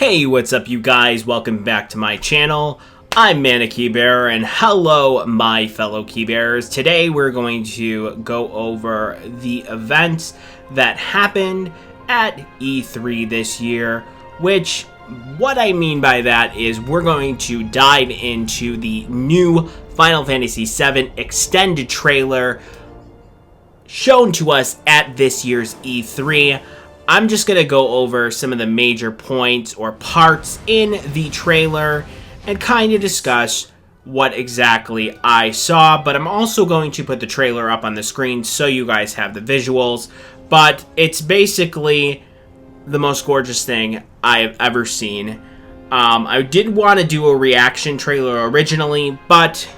Hey, what's up you guys? Welcome back to my channel. I'm Mana Keybearer, and hello my fellow Keybearers. Today we're going to go over the events that happened at E3 this year, which, what I mean by that is we're going to dive into the new Final Fantasy VII extended trailer shown to us at this year's E3. I'm just going to go over some of the major points or parts in the trailer and kind of discuss what exactly I saw, but I'm also going to put the trailer up on the screen so you guys have the visuals. But it's basically the most gorgeous thing I have ever seen. I did want to do a reaction trailer originally, but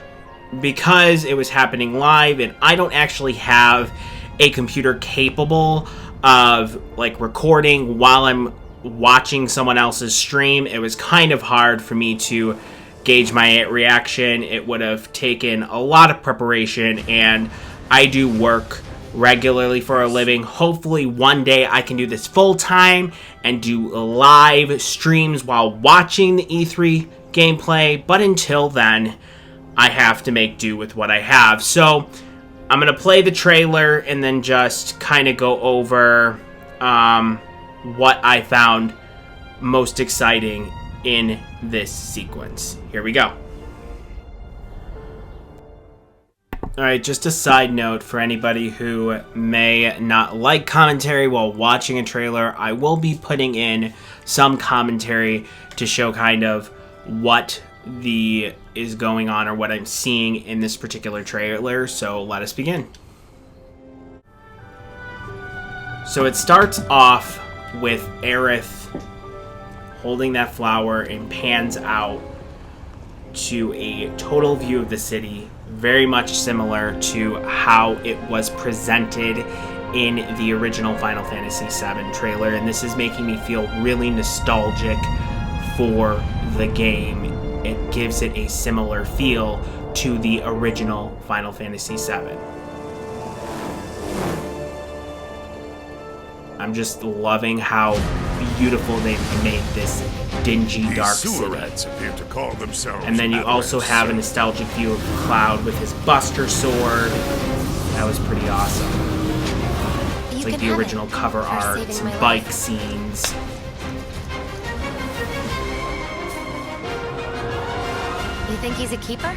because it was happening live and I don't actually have a computer capable of like recording while I'm watching someone else's stream, it was kind of hard for me to gauge my reaction. It would have taken a lot of preparation, and I do work regularly for a living. Hopefully one day I can do this full time and do live streams while watching the E3 gameplay, but until then I have to make do with what I have. So I'm going to play the trailer and then just kind of go over what I found most exciting in this sequence. Here we go. Alright, just a side note for anybody who may not like commentary while watching a trailer, I will be putting in some commentary to show kind of what is going on or what I'm seeing in this particular trailer, so let us begin. So it starts off with Aerith holding that flower and pans out to a total view of the city, very much similar to how it was presented in the original Final Fantasy VII trailer, and this is making me feel really nostalgic for the game. It gives it a similar feel to the original Final Fantasy VII. I'm just loving how beautiful they've made this dingy, dark city. Appear to call themselves, and then you also have a nostalgic view of Cloud with his Buster Sword. That was pretty awesome. It's like the original cover art, some bike scenes. You think he's a keeper?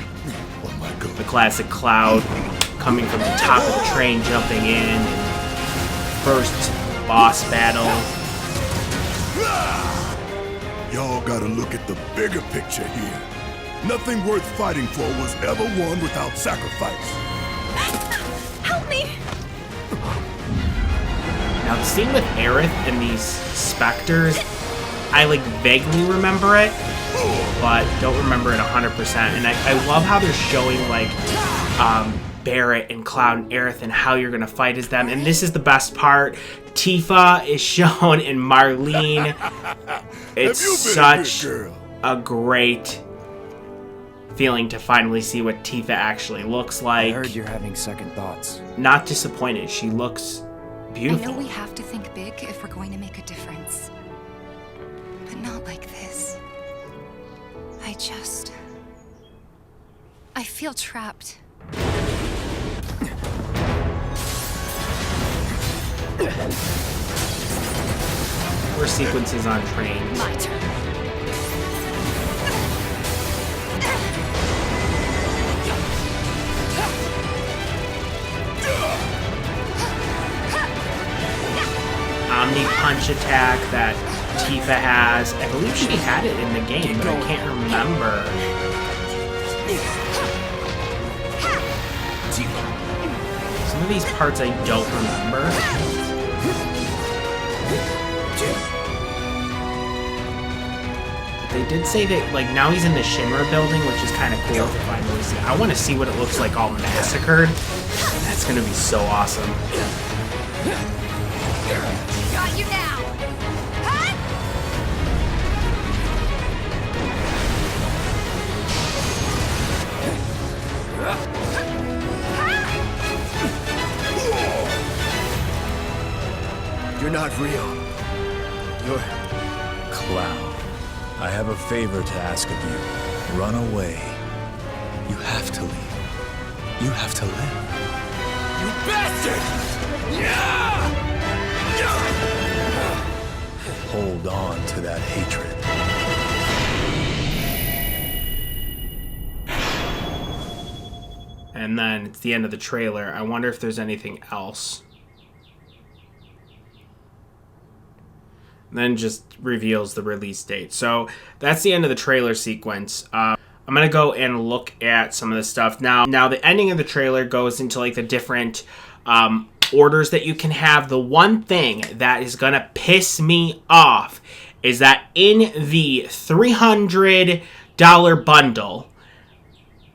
Oh my God. The classic Cloud coming from the top of the train, jumping in. First boss battle. Y'all gotta look at the bigger picture here. Nothing worth fighting for was ever won without sacrifice. Help me! Now the scene with Aerith and these specters, I like vaguely remember it, but don't remember it 100%. And I love how they're showing like Barrett and Cloud and Aerith and how you're gonna fight as them. And this is the best part. Tifa is shown in Marlene. It's such a great feeling to finally see what Tifa actually looks like. I heard you're having second thoughts. Not disappointed. She looks beautiful. I know we have to think big if we're going to make a difference. But not like this. I feel trapped. Or sequences on trains. My turn. Omni punch attack that Tifa has. I believe she had it in the game, but I can't remember. Some of these parts I don't remember. They did say that, like, now he's in the Shinra building, which is kind of cool to finally see. I want to see what it looks like all massacred. That's going to be so awesome. Got you now! You're not real. You're Cloud. I have a favor to ask of you. Run away. You have to leave. You have to live. You bastard! Hold on to that hatred. And then it's the end of the trailer. I wonder if there's anything else. And then just reveals the release date. So that's the end of the trailer sequence. I'm gonna go and look at some of the stuff now. Now the ending of the trailer goes into like the different orders that you can have. The one thing that is gonna piss me off is that in the $300 bundle,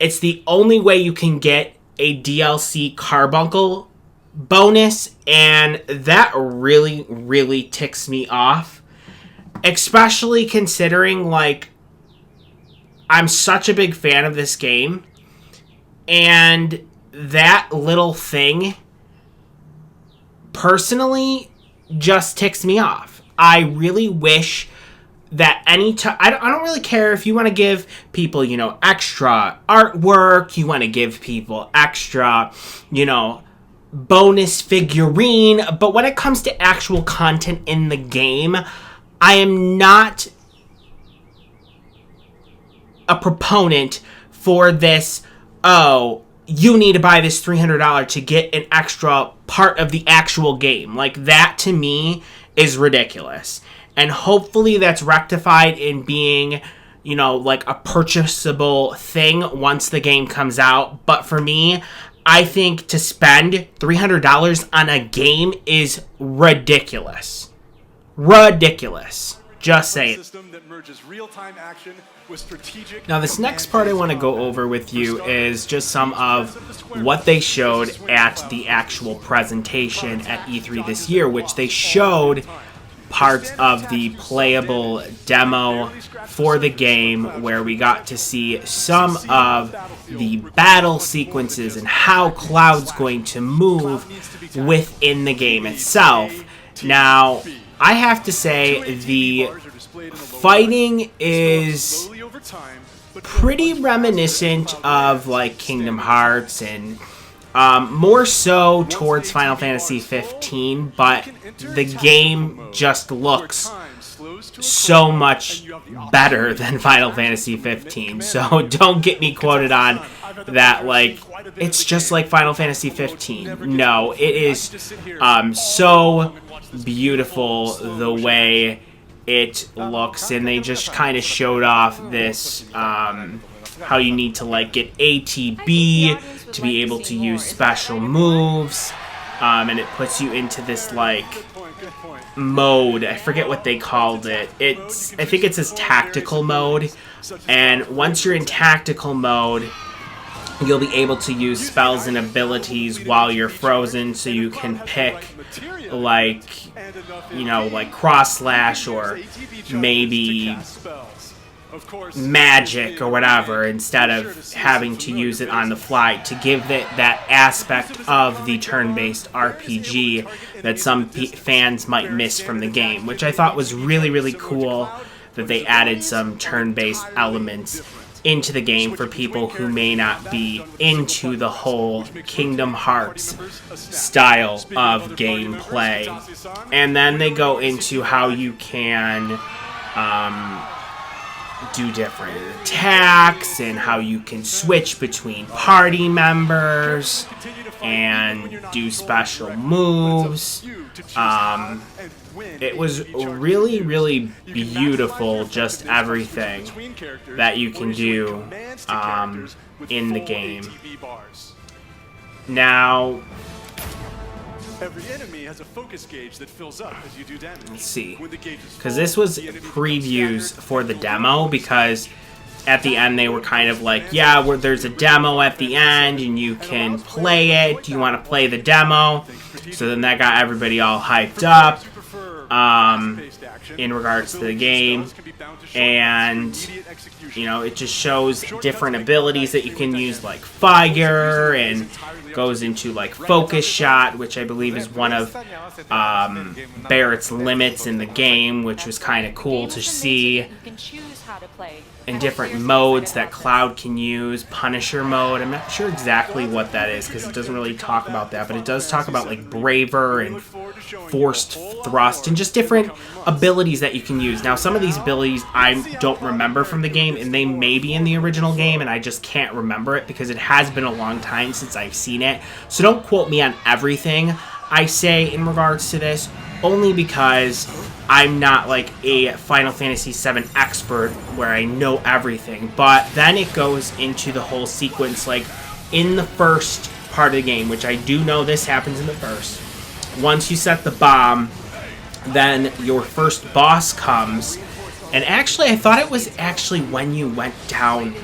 it's the only way you can get a DLC Carbuncle bonus, and that really, really ticks me off. Especially considering, like, I'm such a big fan of this game, and that little thing, personally, just ticks me off. I really wish that I don't really care if you want to give people, you know, extra artwork, you want to give people extra, you know, bonus figurine, but when it comes to actual content in the game, I am not a proponent for this, oh, you need to buy this $300 to get an extra part of the actual game. Like, that to me is ridiculous. And hopefully that's rectified in being, you know, like a purchasable thing once the game comes out. But for me, I think to spend $300 on a game is ridiculous. Ridiculous. Just saying. Now this next part I want to go over with you is just some of what they showed at the actual presentation at E3 this year, which they showed parts of the playable demo for the game where we got to see some of the battle sequences and how Cloud's going to move within the game itself. Now, I have to say the fighting is pretty reminiscent of like Kingdom Hearts and more so towards Final Fantasy 15, but the game just looks so much better than Final Fantasy 15. So don't get me quoted on that, like, it's just like Final Fantasy 15. No, it is so beautiful the way it looks, and they just kind of showed off this how you need to like get ATB to be able to use special moves, and it puts you into this like mode. I forget what they called it. I think it's this tactical mode, and once you're in tactical mode, you'll be able to use spells and abilities while you're frozen, so you can pick like, you know, like cross slash or maybe magic or whatever, instead of having to use it on the fly, to give it that aspect of the turn-based RPG that some fans might miss from the game, which I thought was really, really cool that they added some turn-based elements into the game for people who may not be into the whole Kingdom Hearts style of gameplay. And then they go into how you can do different attacks and how you can switch between party members and do special moves. It was really, really beautiful, just everything that you can do in the game. Now, every enemy has a focus gauge that fills up as you do damage. Let's see, because this was previews for the demo, because at the end they were kind of like, yeah, there's a demo at the end and you can play it. Do you want to play the demo? So then that got everybody all hyped up in regards to the game, and you know, it just shows different abilities that you can use, like fire, and goes into like focus shot, which I believe is one of Barrett's limits in the game, which was kind of cool to see. and different modes that Cloud can use. Punisher mode, I'm not sure exactly what that is because it doesn't really talk about that, but it does talk about like Braver and Forced Thrust and just different abilities that you can use. Now, some of these abilities I don't remember from the game, and they may be in the original game, and I just can't remember it because it has been a long time since I've seen it. So don't quote me on everything I say in regards to this, only because I'm not like a Final Fantasy VII expert where I know everything. But then it goes into the whole sequence, like in the first part of the game, which I do know this happens in the first. Once you set the bomb, then your first boss comes. And actually, I thought it was actually when you went down.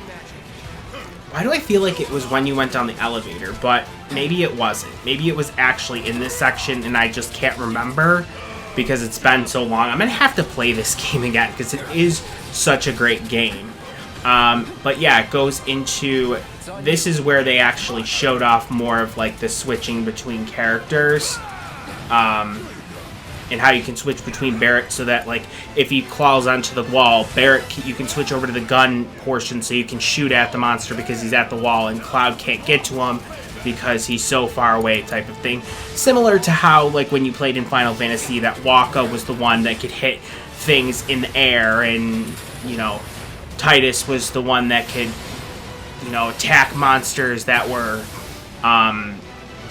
Why do I feel like it was when you went down the elevator? But maybe it wasn't. Maybe it was actually in this section and I just can't remember because it's been so long. I'm going to have to play this game again because it is such a great game. But yeah, it goes into... This is where they actually showed off more of like the switching between characters. And how you can switch between Barrett so that, like, if he claws onto the wall, Barrett, you can switch over to the gun portion so you can shoot at the monster because he's at the wall and Cloud can't get to him because he's so far away type of thing. Similar to how, like, when you played in Final Fantasy, that Waka was the one that could hit things in the air and, you know, Titus was the one that could, you know, attack monsters that were,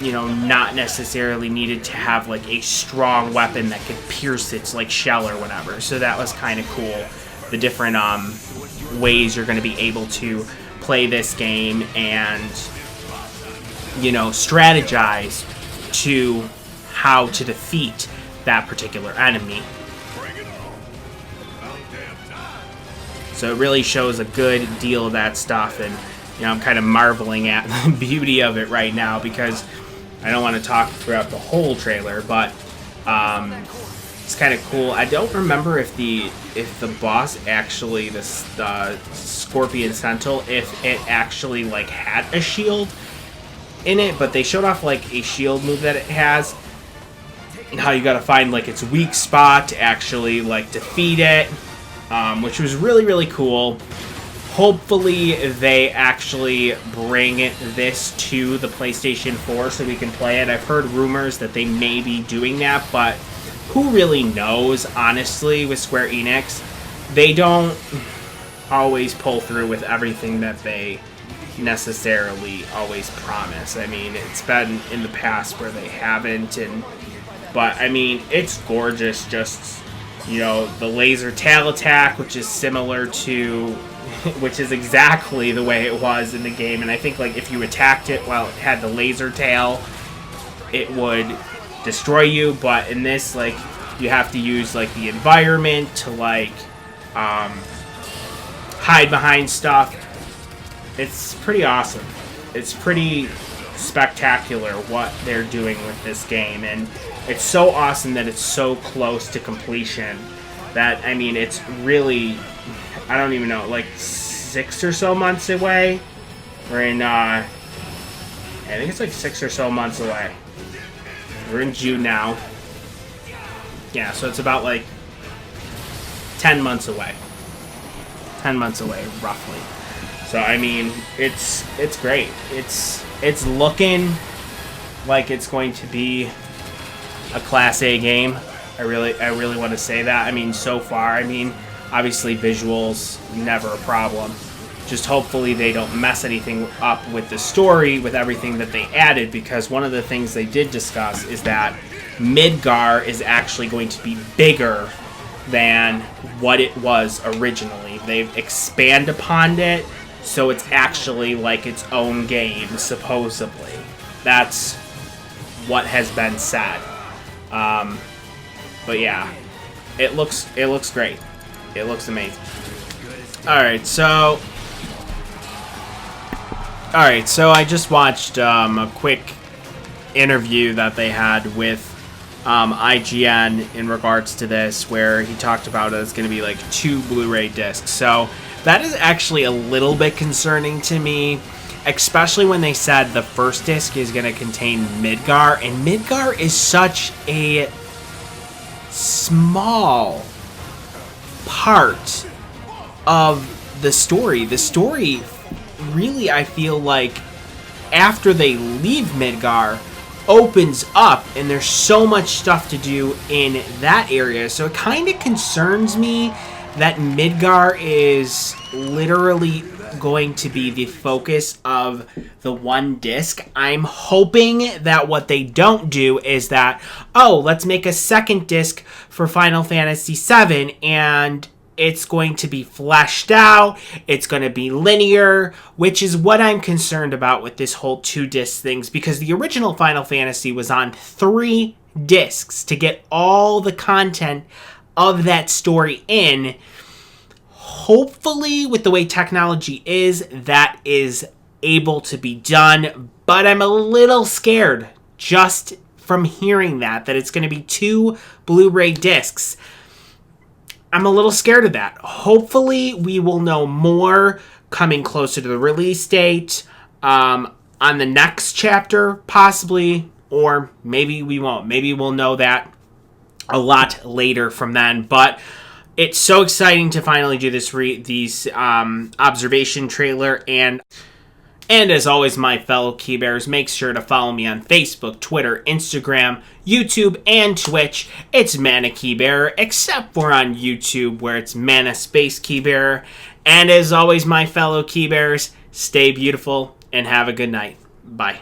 you know, not necessarily needed to have like a strong weapon that could pierce its like shell or whatever. So that was kind of cool. The different ways you're going to be able to play this game and, you know, strategize to how to defeat that particular enemy. So it really shows a good deal of that stuff, and you know, I'm kind of marveling at the beauty of it right now because I don't want to talk throughout the whole trailer, but it's kind of cool. I don't remember if the boss actually, the Scorpion Sentinel, if it actually like had a shield in it, but they showed off like a shield move that it has, and how you got to find like its weak spot to actually like defeat it, which was really, really cool. Hopefully they actually bring this to the PlayStation 4 so we can play it. I've heard rumors that they may be doing that, but who really knows, honestly, with Square Enix. They don't always pull through with everything that they necessarily always promise. I mean, it's been in the past where they haven't, but I mean, it's gorgeous. Just, you know, the laser tail attack, which is similar to... which is exactly the way it was in the game, and I think like if you attacked it while it had the laser tail, it would destroy you, but in this, like, you have to use like the environment to like hide behind stuff. It's pretty awesome. It's pretty spectacular what they're doing with this game, and it's so awesome that it's so close to completion. That, I mean, it's really, I don't even know, like 6 or so months away. We're in, I think it's like 6 or so months away. We're in June now. Yeah, so it's about like 10 months away. 10 months away, roughly. So, I mean, it's great. It's looking like it's going to be a Class A game. I really want to say that. I mean, so far, I mean, obviously visuals, never a problem. Just hopefully they don't mess anything up with the story, with everything that they added, because one of the things they did discuss is that Midgar is actually going to be bigger than what it was originally. They've expanded upon it, so it's actually like its own game, supposedly. That's what has been said. But yeah, it looks great. It looks amazing. Alright, so I just watched a quick interview that they had with IGN in regards to this, where he talked about it's going to be like 2 Blu-ray discs. So that is actually a little bit concerning to me, especially when they said the first disc is going to contain Midgar, and Midgar is such a small part of the story. The story, really, I feel like, after they leave Midgar, opens up, and there's so much stuff to do in that area. So it kind of concerns me that Midgar is literally going to be the focus of the one disc. I'm hoping that what they don't do is that, oh, let's make a second disc for Final Fantasy VII, and it's going to be fleshed out, it's going to be linear, which is what I'm concerned about with this whole 2-disc things, because the original Final Fantasy was on 3 discs to get all the content of that story in. Hopefully, with the way technology is, that is able to be done, but I'm a little scared just from hearing that it's going to be 2 Blu-ray discs. I'm a little scared of that. Hopefully, we will know more coming closer to the release date, on the next chapter, possibly, or maybe we won't. Maybe we'll know that a lot later from then, but it's so exciting to finally do this observation trailer, and as always, my fellow Key Bears, make sure to follow me on Facebook, Twitter, Instagram, YouTube, and Twitch. It's Mana Key Bearer, except for on YouTube, where it's Mana Space Key Bearer. And as always, my fellow Key Bears, stay beautiful and have a good night. Bye.